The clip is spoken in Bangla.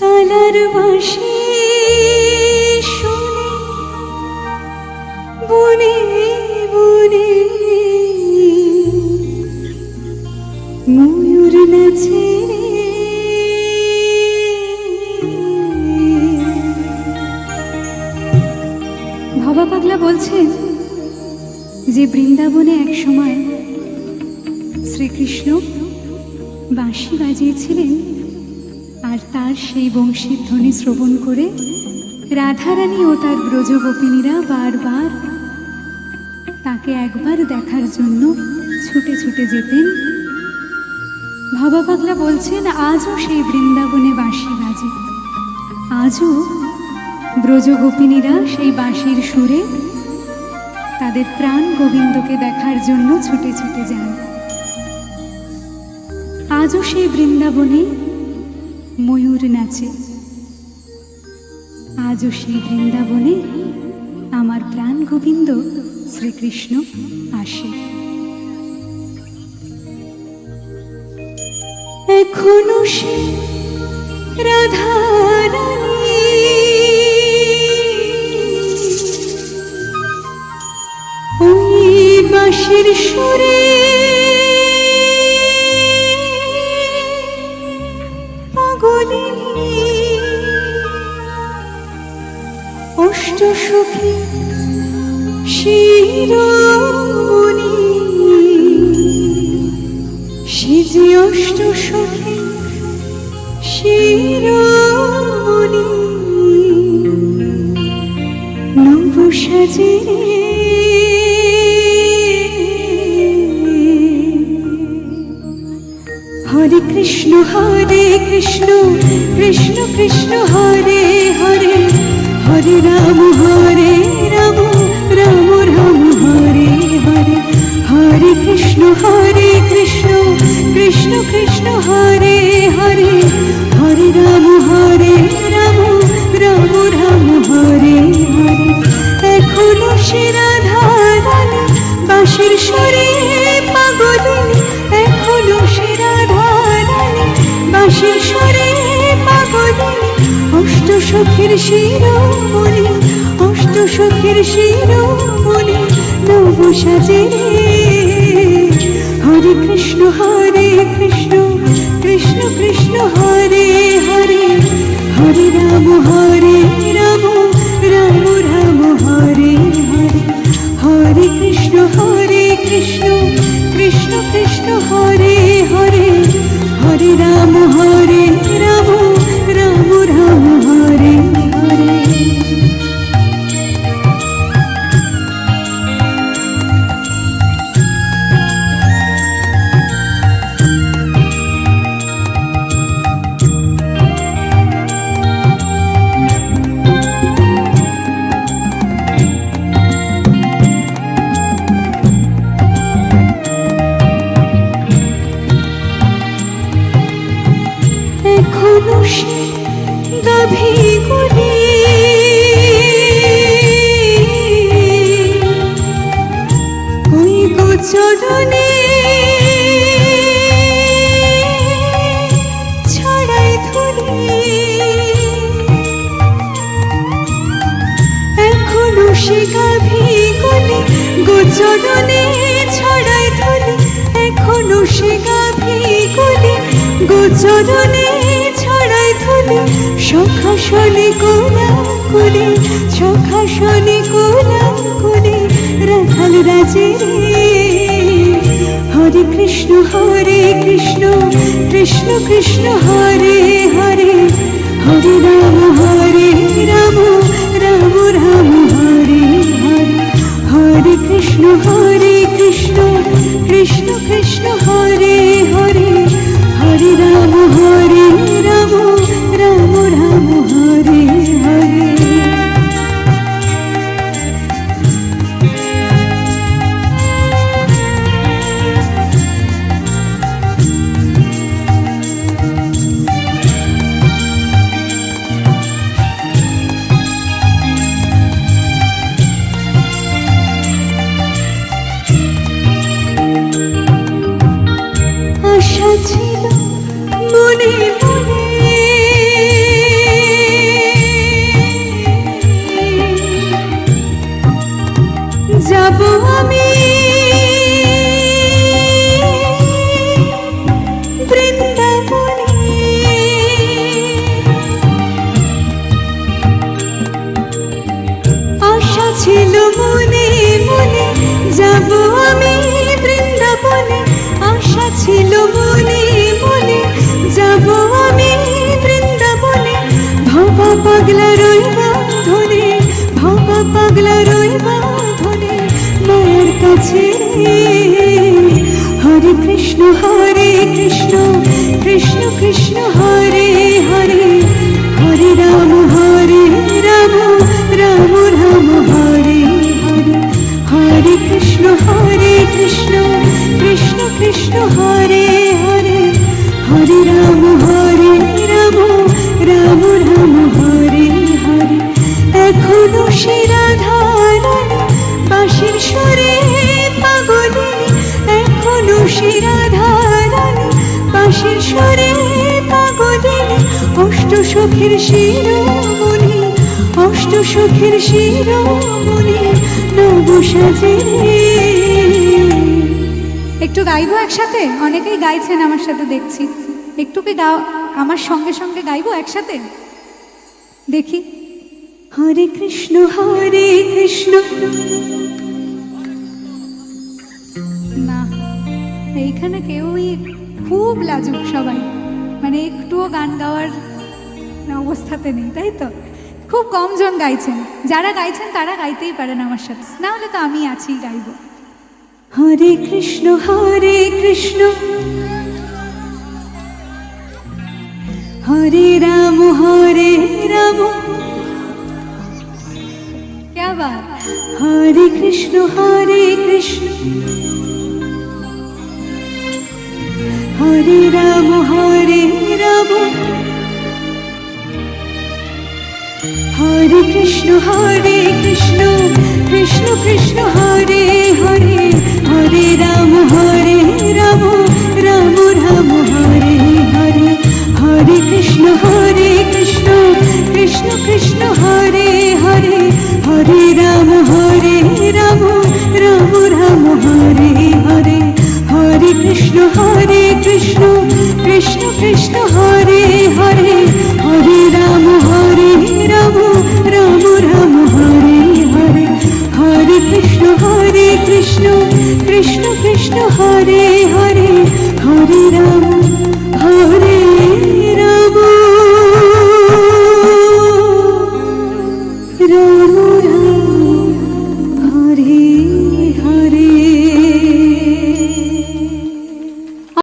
কালার বাঁশি শুনে বনে বনে ময়ূর নাচে ভবা পাগলা বলছেন যে বৃন্দাবনে এক সময় শ্রীকৃষ্ণ বাঁশি বাজিয়েছিলেন, আর তার সেই বংশীর ধ্বনি শ্রবণ করে রাধারানী ও তার ব্রজগোপিনীরা বারবার তাকে একবার দেখার জন্য ছুটে ছুটে যেতেন। ভবা পাগলা বলছেন আজও সেই বৃন্দাবনে বাঁশি বাজে, আজও ব্রজগোপিনীরা সেই বাঁশির সুরে তাদের প্রাণ গোবিন্দকে দেখার জন্য ছুটে ছুটে যান। আজও সেই বৃন্দাবনে ময়ূর নাচে, আজও সেই বৃন্দাবনে আমার প্রাণ গোবিন্দ শ্রীকৃষ্ণ আসে। এখনো সে রাধারানী ওই বাঁশির সুরে পাগলিনী অষ্টসখী শিরোমণি, সে যে অষ্টসখী শিরোমণি নব সাজে হরে কৃষ্ণ কৃষ্ণ কৃষ্ণ হরে হরে, হরে রাম রাম রাম হরে হরে, হরে কৃষ্ণ কৃষ্ণ কৃষ্ণ হরে হরে, হরে রাম রাম রাম হরে হরে। এখনো সে রাধারানী বাঁশির সুরে পাগলিনী, এখনো সে রাধারানী বাঁশির সুরে পাগলিনী অষ্টসখীর শিরোমণি, অষ্টসখীর শিরোমণি নব সাজে। হরে কৃষ্ণ কৃষ্ণ কৃষ্ণ হরে হরে, হরে রাম রাম রাম হরে হরে, হরে কৃষ্ণ কৃষ্ণ হরে হরে, হরে রাম রাম রাম হরে হরে। এখনো সে গাভীগুলি ওই গোচরণে ছড়াই ধুলি, এখনো সে গাভীগুলি গোচরণে ছড়াই ধুলি, এখনো সে গাভীগুলি গোচরণে ছড়াই ধুলি, সখাসনে কোলাকুলি, সখাসনে কোলাকুলি রাখাল রাজে। হরে কৃষ্ণ কৃষ্ণ হরে হরে, হরে রাম রাম রাম হরে হরে, হরে কৃষ্ণ কৃষ্ণ হরে হরে, হরে রাম রাম রাম হরে হরে। যাব আমি বৃন্দাবনে। আশা ছিল মনে মনে যাব আমি বৃন্দাবনে, আশা ছিল মনে মনে যাব আমি বৃন্দাবনে। ভাবা পাগলা রইবা ধরে, ভাবা পাগলা রইবা ধরে মায়ের কাছে। হরে কৃষ্ণ কৃষ্ণ কৃষ্ণ হরে হরে, হরে রাম রাম রাম হরে হরে। হরে কৃষ্ণ কৃষ্ণ কৃষ্ণ হরে হরে, হরে রাম রাম রাম হরে হরে। এখনো সে রাধা রানী বাঁশির সুরে পাগলিনী, এখনো সে রাধা রানী বাঁশির সুরে পাগলিনী। অষ্ট সখীর শিরোমণি, অষ্ট সখীর শিরোমণি নব সাজে। একটু গাইবো একসাথে? অনেকেই গাইছেন আমার সাথে দেখছি, একটু কি আমার সঙ্গে সঙ্গে গাইবো একসাথে, দেখি। হরে কৃষ্ণ না, এইখানে কেউই খুব লাজুক সবাই, মানে একটুও গান গাওয়ার অবস্থাতে নেই, তাই তো? খুব কম জন গাইছেন, যারা গাইছেন তারা গাইতেই পারেন আমার সাথে, না হলে তো আমি আছি গাইব। হরে কৃষ্ণ হরে রাম क्या बात। हरे कृष्ण हरे राम हरे कृष्ण कृष्ण कृष्ण हरे हरे, हरे राम राम राम हरे हरे। हरे कृष्ण कृष्ण कृष्ण हरे हरे, हरे राम राम राम हरे हरे। हरे कृष्ण कृष्ण कृष्ण हरे